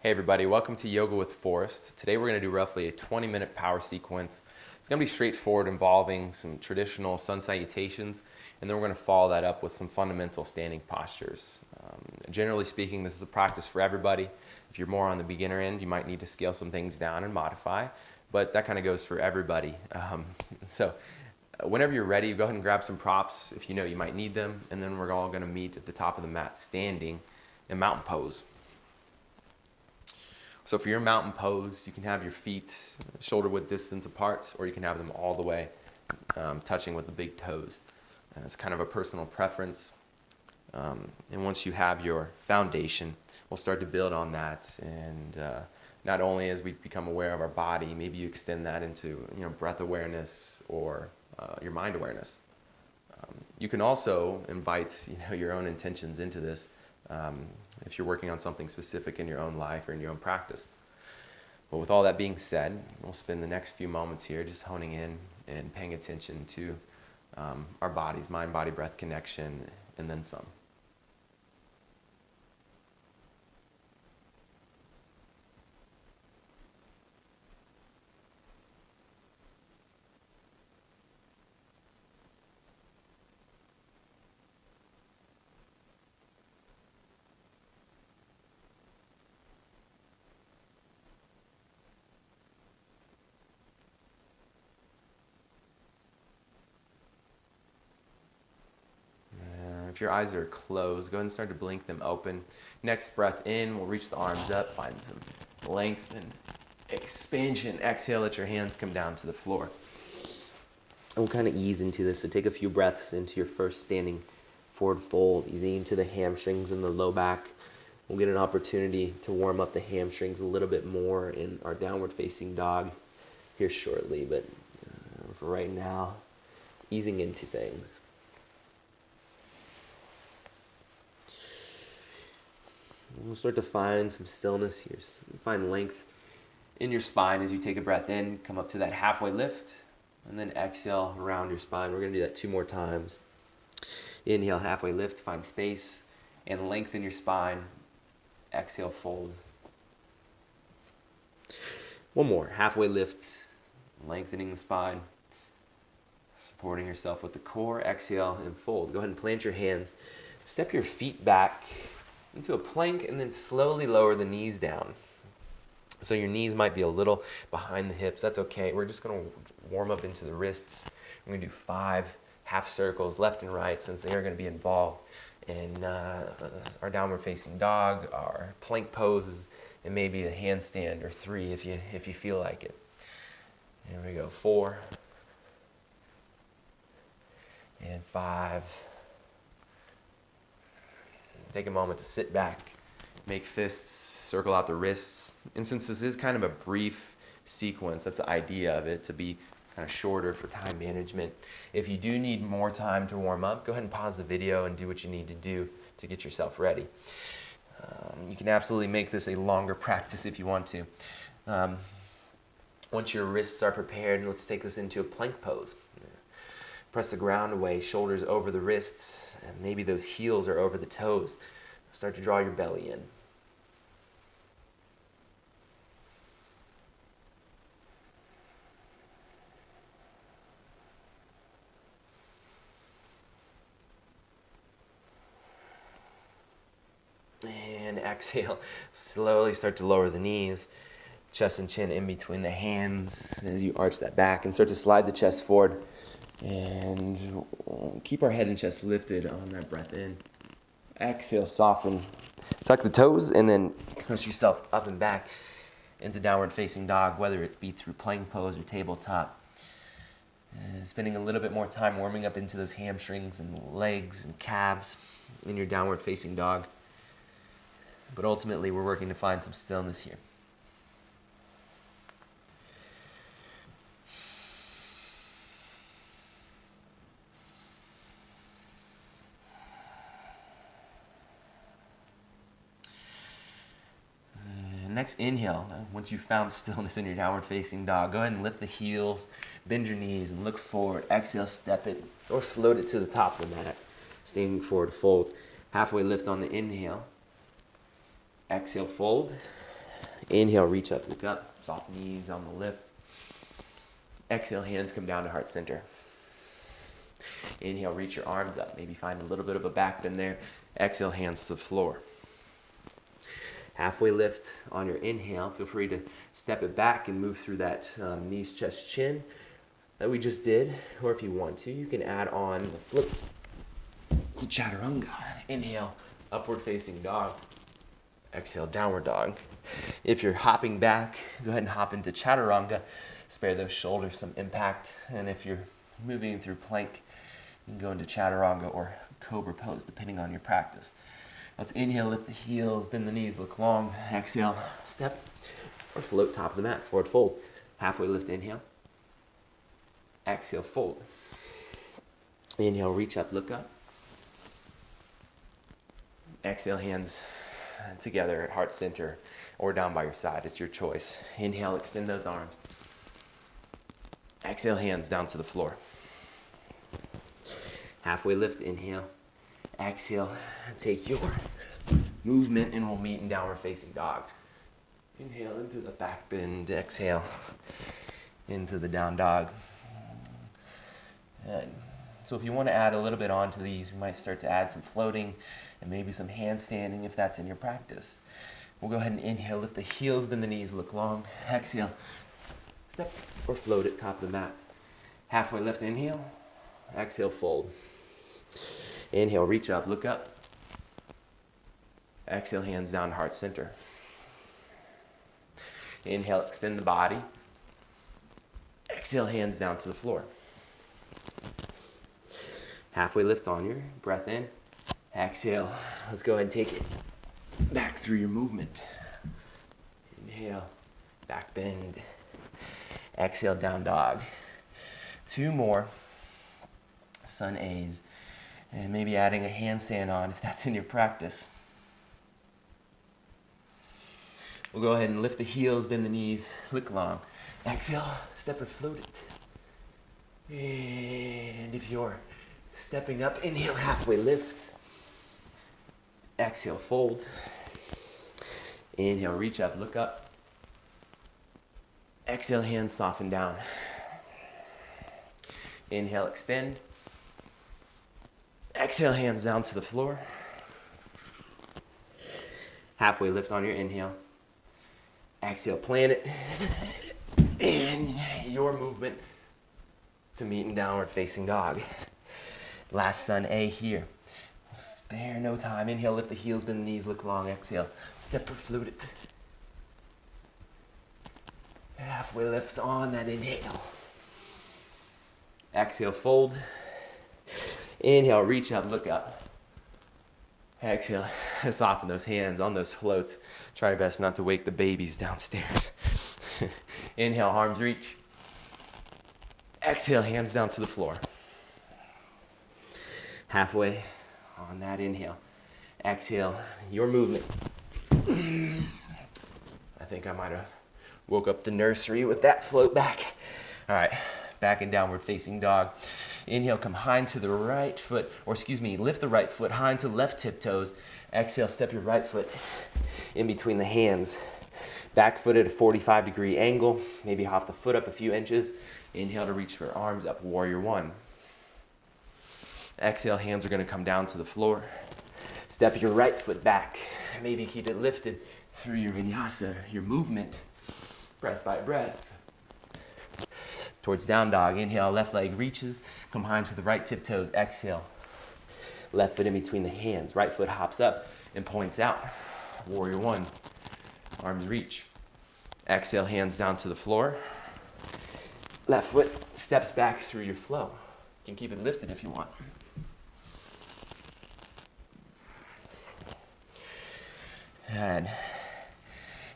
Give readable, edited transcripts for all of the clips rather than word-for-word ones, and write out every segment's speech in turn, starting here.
Hey everybody, welcome to Yoga with Forrest. Today we're going to do roughly a 20-minute power sequence. It's going to be straightforward, involving some traditional sun salutations, and then we're going to follow that up with some fundamental standing postures. Generally speaking, this is a practice for everybody. If you're more on the beginner end, you might need to scale some things down and modify, but that kind of goes for everybody. Whenever you're ready, go ahead and grab some props if you know you might need them, and then we're all going to meet at the top of the mat standing in mountain pose. So for your mountain pose, you can have your feet shoulder width distance apart, or you can have them all the way touching with the big toes. It's kind of a personal preference. And once you have your foundation, we'll start to build on that. And not only as we become aware of our body, maybe you extend that into breath awareness or your mind awareness. You can also invite your own intentions into this. If you're working on something specific in your own life or in your own practice. But with all that being said, we'll spend the next few moments here just honing in and paying attention to our bodies, mind-body-breath connection, and then some. If your eyes are closed, go ahead and start to blink them open. Next breath in, we'll reach the arms up, find some length and expansion. Exhale, let your hands come down to the floor. And we'll kind of ease into this, so take a few breaths into your first standing forward fold, easing into the hamstrings and the low back. We'll get an opportunity to warm up the hamstrings a little bit more in our downward facing dog here shortly, but for right now, easing into things. We'll start to find some stillness here. Find length in your spine as you take a breath in. Come up to that halfway lift, and then exhale around your spine. We're going to do that 2 more times. Inhale, halfway lift, find space, and lengthen your spine. Exhale, fold. 1 more, halfway lift, lengthening the spine, supporting yourself with the core. Exhale and fold. Go ahead and plant your hands. Step your feet back into a plank, and then slowly lower the knees down. So your knees might be a little behind the hips. That's okay. We're just going to warm up into the wrists. We're going to do 5 half circles left and right, since they are going to be involved in our downward facing dog, our plank poses, and maybe a handstand or 3 if you feel like it. There we go. 4 and 5. Take a moment to sit back, make fists, circle out the wrists. And since this is kind of a brief sequence, that's the idea of it, to be kind of shorter for time management. If you do need more time to warm up, go ahead and pause the video and do what you need to do to get yourself ready. You can absolutely make this a longer practice if you want to. Once your wrists are prepared, let's take this into a plank pose. Press the ground away, shoulders over the wrists, and maybe those heels are over the toes. Start to draw your belly in. And exhale. Slowly start to lower the knees, chest and chin in between the hands as you arch that back, and start to slide the chest forward. And keep our head and chest lifted on that breath in. Exhale, soften. Tuck the toes, and then push yourself up and back into downward facing dog, whether it be through plank pose or tabletop. Spending a little bit more time warming up into those hamstrings and legs and calves in your downward facing dog. But ultimately, we're working to find some stillness here. Next inhale, once you've found stillness in your downward facing dog, go ahead and lift the heels, bend your knees, and look forward. Exhale, step it, or float it to the top of the mat. Standing forward fold. Halfway lift on the inhale. Exhale, fold. Inhale, reach up, look up, soft knees on the lift. Exhale, hands come down to heart center. Inhale, reach your arms up, maybe find a little bit of a back bend there. Exhale, hands to the floor. Halfway lift on your inhale. Feel free to step it back and move through that knees, chest, chin that we just did. Or if you want to, you can add on the flip to chaturanga. Inhale, upward facing dog. Exhale, downward dog. If you're hopping back, go ahead and hop into chaturanga. Spare those shoulders some impact. And if you're moving through plank, you can go into chaturanga or cobra pose, depending on your practice. Let's inhale, lift the heels, bend the knees, look long. Exhale, step or float top of the mat, forward fold. Halfway lift, inhale. Exhale, fold. Inhale, reach up, look up. Exhale, hands together at heart center or down by your side. It's your choice. Inhale, extend those arms. Exhale, hands down to the floor. Halfway lift, inhale. Exhale, take your movement and we'll meet in downward facing dog. Inhale into the back bend, exhale into the down dog. Good. So if you want to add a little bit onto these, we might start to add some floating and maybe some handstanding if that's in your practice. We'll go ahead and inhale, lift the heels, bend the knees, look long. Exhale, step or float at top of the mat. Halfway lift, inhale. Exhale, fold. Inhale, reach up, look up. Exhale, hands down to heart center. Inhale, extend the body. Exhale, hands down to the floor. Halfway lift on your breath in. Exhale, let's go ahead and take it back through your movement. Inhale, back bend. Exhale, down dog. 2 more. Sun A's. And maybe adding a handstand on if that's in your practice. We'll go ahead and lift the heels, bend the knees, look long. Exhale, step or float it. And if you're stepping up, inhale, halfway lift. Exhale, fold. Inhale, reach up, look up. Exhale, hands soften down. Inhale, extend. Exhale, hands down to the floor. Halfway lift on your inhale. Exhale, plant it. And your movement to meet in downward facing dog. Last Sun A here. Spare no time. Inhale, lift the heels, bend the knees, look long. Exhale, step or float it. Halfway lift on that inhale. Exhale, fold. Inhale, reach up, look up. Exhale, soften those hands on those floats. Try your best not to wake the babies downstairs. Inhale, arms reach. Exhale, hands down to the floor. Halfway on that inhale. Exhale, your movement. I think I might have woke up the nursery with that float back. All right, back in downward facing dog. Inhale, come hind to the right foot, lift the right foot, hind to left tiptoes. Exhale, step your right foot in between the hands. Back foot at a 45-degree angle. Maybe hop the foot up a few inches. Inhale to reach for arms up, warrior 1. Exhale, hands are gonna come down to the floor. Step your right foot back. Maybe keep it lifted through your vinyasa, your movement, breath by breath. Towards down dog, inhale, left leg reaches, come hind to the right tiptoes, exhale. Left foot in between the hands, right foot hops up and points out. Warrior 1, arms reach. Exhale, hands down to the floor. Left foot steps back through your flow. You can keep it lifted if you want. And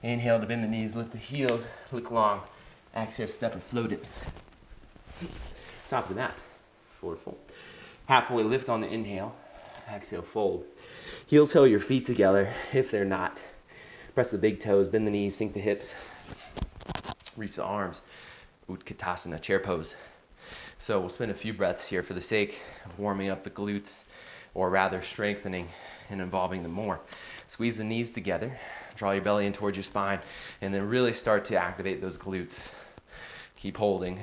inhale to bend the knees, lift the heels, look long. Exhale, step and float it. Top of the mat, forward fold. Halfway lift on the inhale. Exhale, fold. Heel toe your feet together if they're not. Press the big toes, bend the knees, sink the hips. Reach the arms. Utkatasana, chair pose. So we'll spend a few breaths here for the sake of warming up the glutes, or rather strengthening and involving them more. Squeeze the knees together, draw your belly in towards your spine, and then really start to activate those glutes. Keep holding.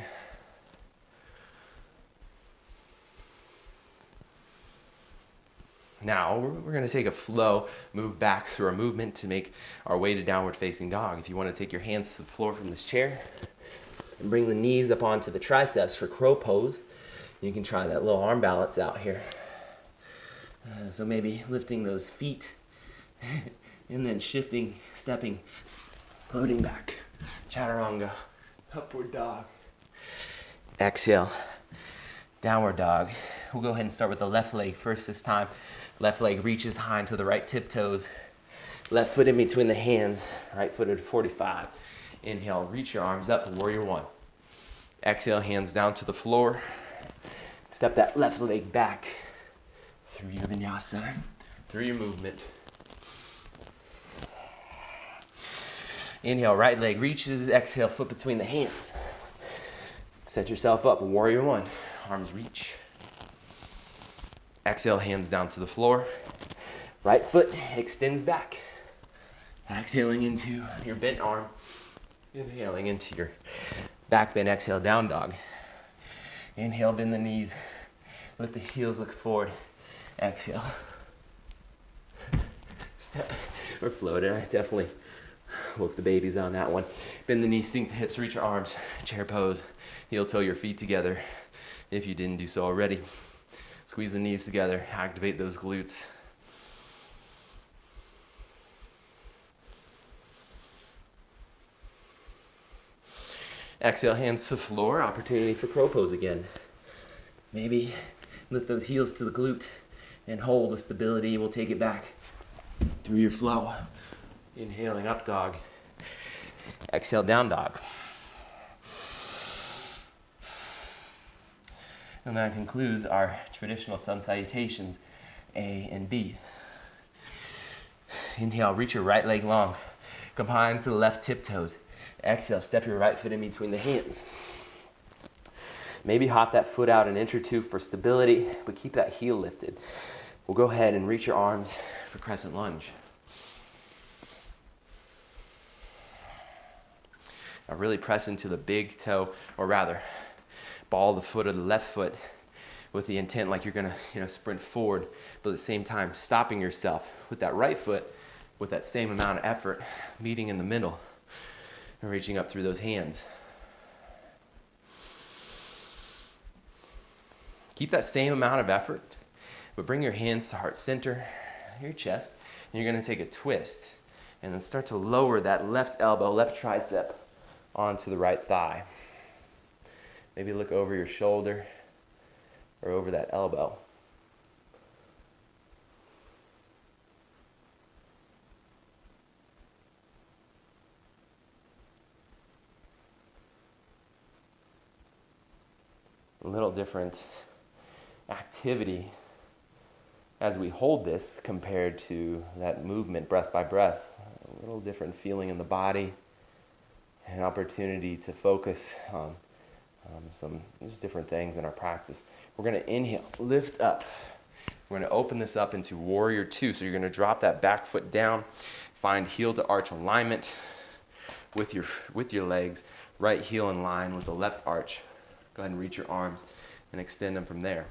Now, we're going to take a flow, move back through our movement to make our way to downward facing dog. If you want to take your hands to the floor from this chair and bring the knees up onto the triceps for crow pose, you can try that little arm balance out here. So maybe lifting those feet and then shifting, stepping, floating back. Chaturanga, upward dog. Exhale, downward dog. We'll go ahead and start with the left leg first this time. Left leg reaches high into the right tiptoes. Left foot in between the hands, right foot at 45. Inhale, reach your arms up, warrior one. Exhale, hands down to the floor. Step that left leg back through your vinyasa, through your movement. Inhale, right leg reaches. Exhale, foot between the hands. Set yourself up, warrior one. Arms reach. Exhale, hands down to the floor. Right foot extends back. Exhaling into your bent arm. Inhaling into your back bend. Exhale, down dog. Inhale, bend the knees. Lift the heels, look forward. Exhale. Step or float it. I definitely woke the babies on that one. Bend the knees, sink the hips, reach your arms. Chair pose. Heel toe your feet together if you didn't do so already. Squeeze the knees together, activate those glutes. Exhale, hands to the floor, opportunity for crow pose again. Maybe lift those heels to the glute and hold with stability. We'll take it back through your flow. Inhaling up dog. Exhale, down dog. And that concludes our traditional sun salutations, A and B. Inhale, reach your right leg long. Come high into the left tiptoes. Exhale, step your right foot in between the hands. Maybe hop that foot out an inch or two for stability, but keep that heel lifted. We'll go ahead and reach your arms for crescent lunge. Now really press into the big toe, or rather, ball the foot of the left foot with the intent like you're gonna sprint forward, but at the same time stopping yourself with that right foot with that same amount of effort, meeting in the middle and reaching up through those hands. Keep that same amount of effort, but bring your hands to heart center, your chest, and you're gonna take a twist and then start to lower that left elbow, left tricep onto the right thigh. Maybe look over your shoulder or over that elbow. A little different activity as we hold this compared to that movement breath by breath. A little different feeling in the body, an opportunity to focus on some just different things in our practice. We're going to inhale, lift up. We're going to open this up into warrior two. So you're going to drop that back foot down, find heel to arch alignment with your legs, right heel in line with the left arch. Go ahead and reach your arms and extend them from there.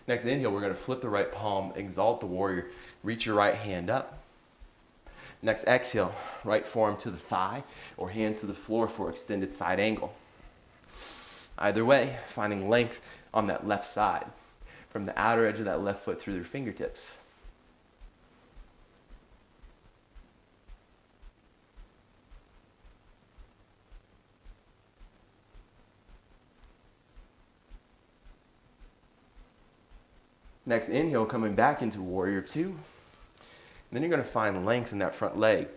Next inhale, we're going to flip the right palm, exalt the warrior, reach your right hand up. Next exhale, right forearm to the thigh or hand to the floor for extended side angle. Either way, finding length on that left side, from the outer edge of that left foot through your fingertips. Next inhale, coming back into warrior two. And then you're going to find length in that front leg.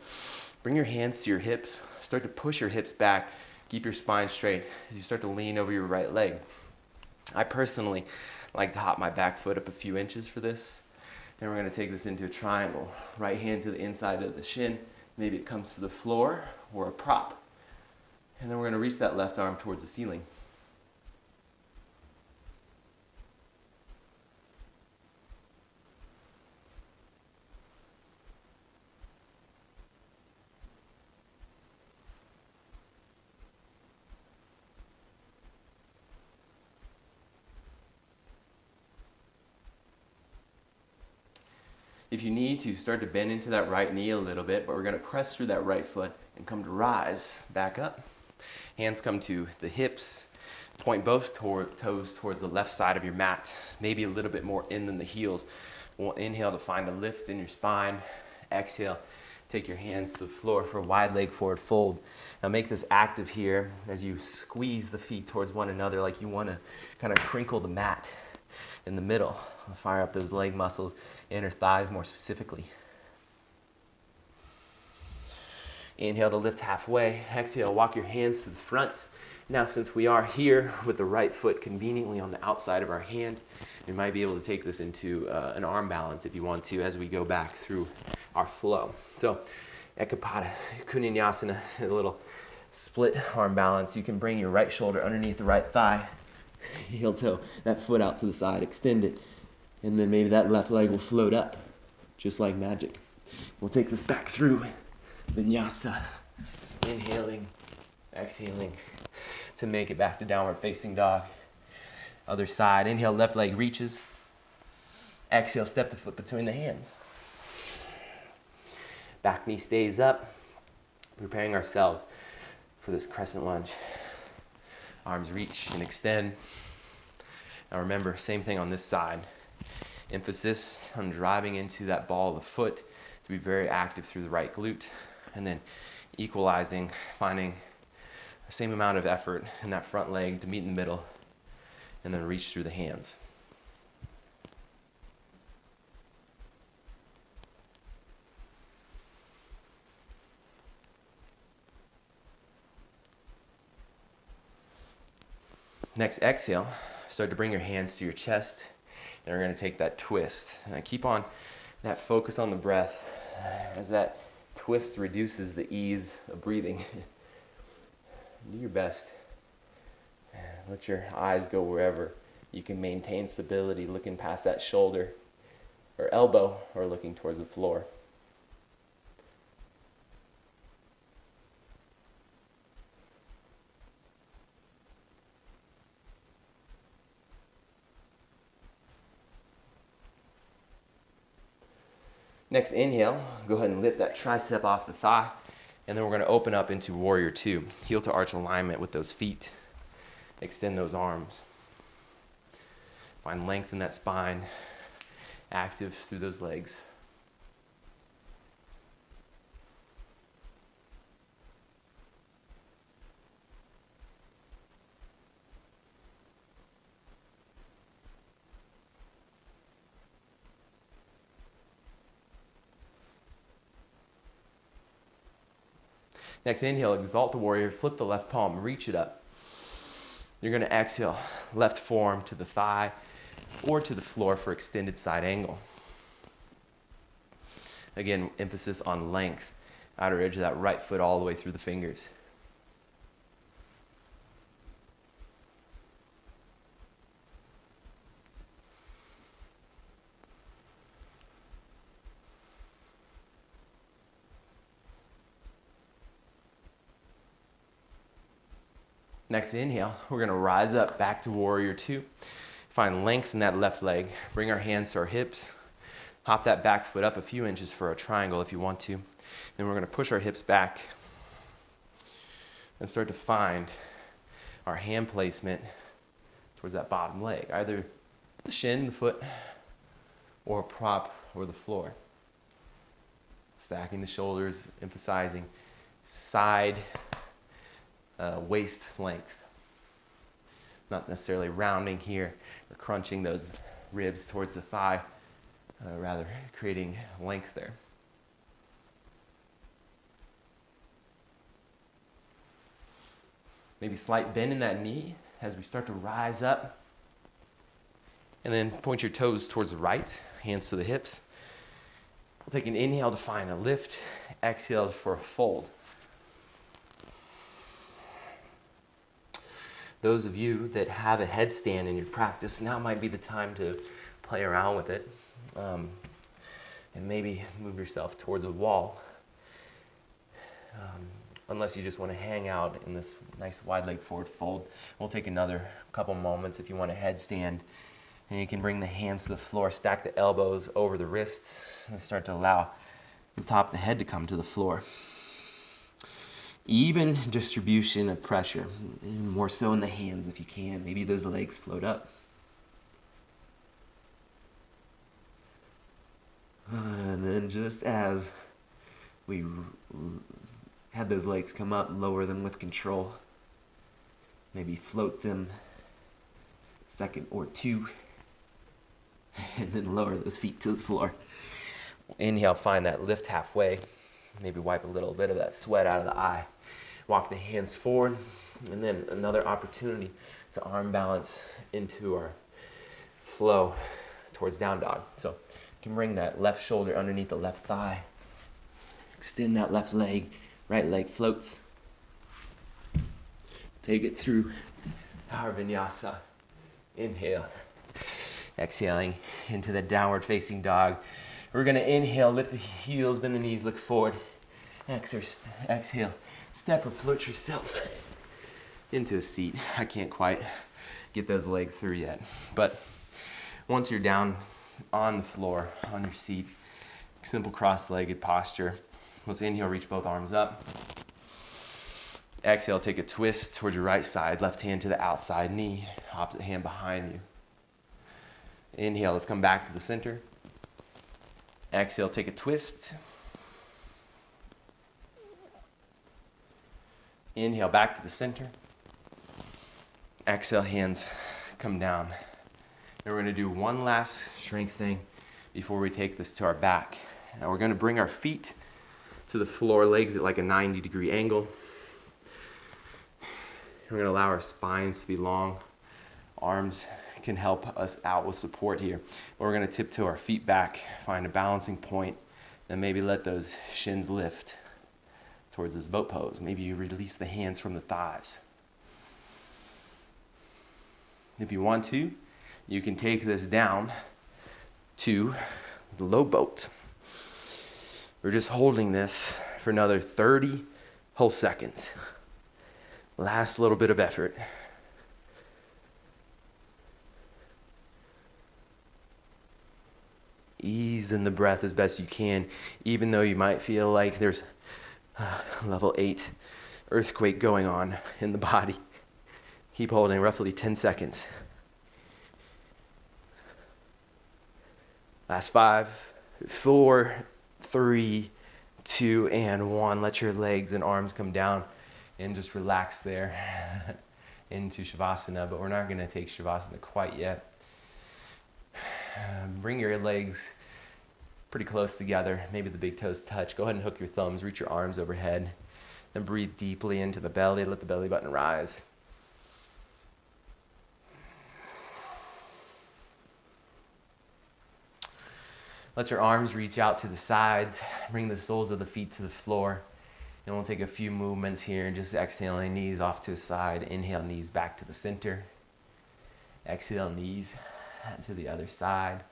Bring your hands to your hips. Start to push your hips back. Keep your spine straight as you start to lean over your right leg. I personally like to hop my back foot up a few inches for this. Then we're going to take this into a triangle. Right hand to the inside of the shin, Maybe it comes to the floor or a prop. And then we're going to reach that left arm towards the ceiling. If you need to, start to bend into that right knee a little bit, but we're going to press through that right foot and come to rise back up. Hands come to the hips. Point both toes towards the left side of your mat, maybe a little bit more in than the heels. We'll inhale to find a lift in your spine. Exhale, take your hands to the floor for a wide leg forward fold. Now make this active here as you squeeze the feet towards one another like you want to kind of crinkle the mat in the middle. Fire up those leg muscles, inner thighs more specifically. Inhale to lift halfway. Exhale, walk your hands to the front. Now, since we are here with the right foot conveniently on the outside of our hand, you might be able to take this into an arm balance if you want to as we go back through our flow. So, Ekapada, Kunyasana, a little split arm balance. You can bring your right shoulder underneath the right thigh, heel toe, that foot out to the side, extend it, and then maybe that left leg will float up, just like magic. We'll take this back through Vinyasa, inhaling, exhaling to make it back to downward facing dog. Other side, inhale, left leg reaches. Exhale, step the foot between the hands. Back knee stays up, preparing ourselves for this crescent lunge. Arms reach and extend. Now remember, same thing on this side. Emphasis on driving into that ball of the foot to be very active through the right glute, and then equalizing, finding the same amount of effort in that front leg to meet in the middle, and then reach through the hands. Next, exhale, start to bring your hands to your chest, and we're going to take that twist. And keep on that focus on the breath as that twist reduces the ease of breathing. Do your best. Let your eyes go wherever you can maintain stability, looking past that shoulder or elbow or looking towards the floor. Next inhale, go ahead and lift that tricep off the thigh, and then we're going to open up into Warrior Two. Heel to arch alignment with those feet. Extend those arms. Find length in that spine, active through those legs. Next inhale, exalt the warrior, flip the left palm, reach it up. You're going to exhale, left forearm to the thigh or to the floor for extended side angle. Again, emphasis on length, outer edge of that right foot all the way through the fingers. Next inhale, we're going to rise up back to Warrior Two. Find length in that left leg. Bring our hands to our hips. Hop that back foot up a few inches for a triangle if you want to. Then we're going to push our hips back and start to find our hand placement towards that bottom leg, either the shin, the foot, or a prop or the floor. Stacking the shoulders, emphasizing side waist length. Not necessarily rounding here or crunching those ribs towards the thigh, rather creating length there. Maybe slight bend in that knee as we start to rise up. And then point your toes towards the right, hands to the hips. We'll take an inhale to find a lift, exhale for a fold. Those of you that have a headstand in your practice, now might be the time to play around with it, and maybe move yourself towards a wall. Unless you just want to hang out in this nice wide leg forward fold. We'll take another couple moments if you want a headstand. And you can bring the hands to the floor, stack the elbows over the wrists, and start to allow the top of the head to come to the floor. Even distribution of pressure, and more so in the hands if you can. Maybe those legs float up. And then just as we had those legs come up, lower them with control. Maybe float them a second or two, and then lower those feet to the floor. Inhale, find that lift halfway. Maybe wipe a little bit of that sweat out of the eye. Walk the hands forward, and then another opportunity to arm balance into our flow towards down dog. So you can bring that left shoulder underneath the left thigh. Extend that left leg. Right leg floats. Take it through our vinyasa. Inhale. Exhaling into the downward facing dog. We're going to inhale, lift the heels, bend the knees, look forward. Exhale. Step or float yourself into a seat. I can't quite get those legs through yet. But once you're down on the floor, on your seat, simple cross-legged posture. Let's inhale, reach both arms up. Exhale, take a twist towards your right side, left hand to the outside knee, opposite hand behind you. Inhale, let's come back to the center. Exhale, take a twist. Inhale, back to the center. Exhale, hands come down. And we're going to do one last strength thing before we take this to our back. Now we're going to bring our feet to the floor, legs at like a 90-degree angle. We're going to allow our spines to be long. Arms can help us out with support here. We're going to tiptoe our feet back, find a balancing point, then maybe let those shins lift towards this boat pose. Maybe you release the hands from the thighs. If you want to, you can take this down to the low boat. We're just holding this for another 30 whole seconds. Last little bit of effort. Ease in the breath as best you can, even though you might feel like there's level 8 earthquake going on in the body. Keep holding roughly 10 seconds. Last 5, 4, 3, 2, and 1. Let your legs and arms come down and just relax there into Shavasana, but we're not going to take Shavasana quite yet. Bring your legs pretty close together. Maybe the big toes touch. Go ahead and hook your thumbs, reach your arms overhead. Then breathe deeply into the belly. Let the belly button rise. Let your arms reach out to the sides. Bring the soles of the feet to the floor. And we'll take a few movements here. Just exhaling, knees off to the side. Inhale, knees back to the center. Exhale, knees to the other side.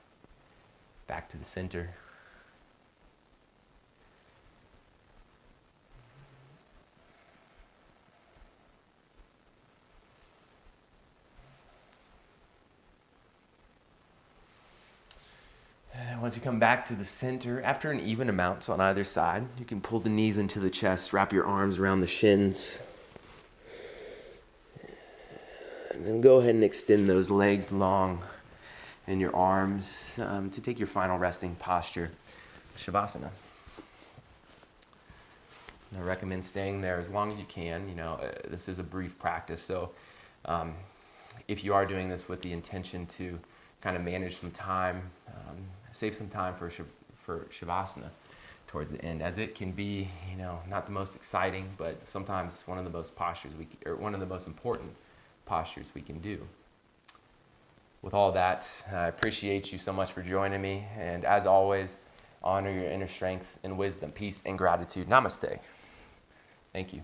Back to the center. Once you come back to the center, after an even amount on either side, you can pull the knees into the chest, wrap your arms around the shins. And then go ahead and extend those legs long and your arms to take your final resting posture, Shavasana. I recommend staying there as long as you can. This is a brief practice, so if you are doing this with the intention to kind of manage some time, save some time for Shavasana towards the end, as it can be, not the most exciting, but sometimes one of the most important postures we can do. With all that, I appreciate you so much for joining me, and as always, honor your inner strength and wisdom. Peace and gratitude. Namaste. Thank you.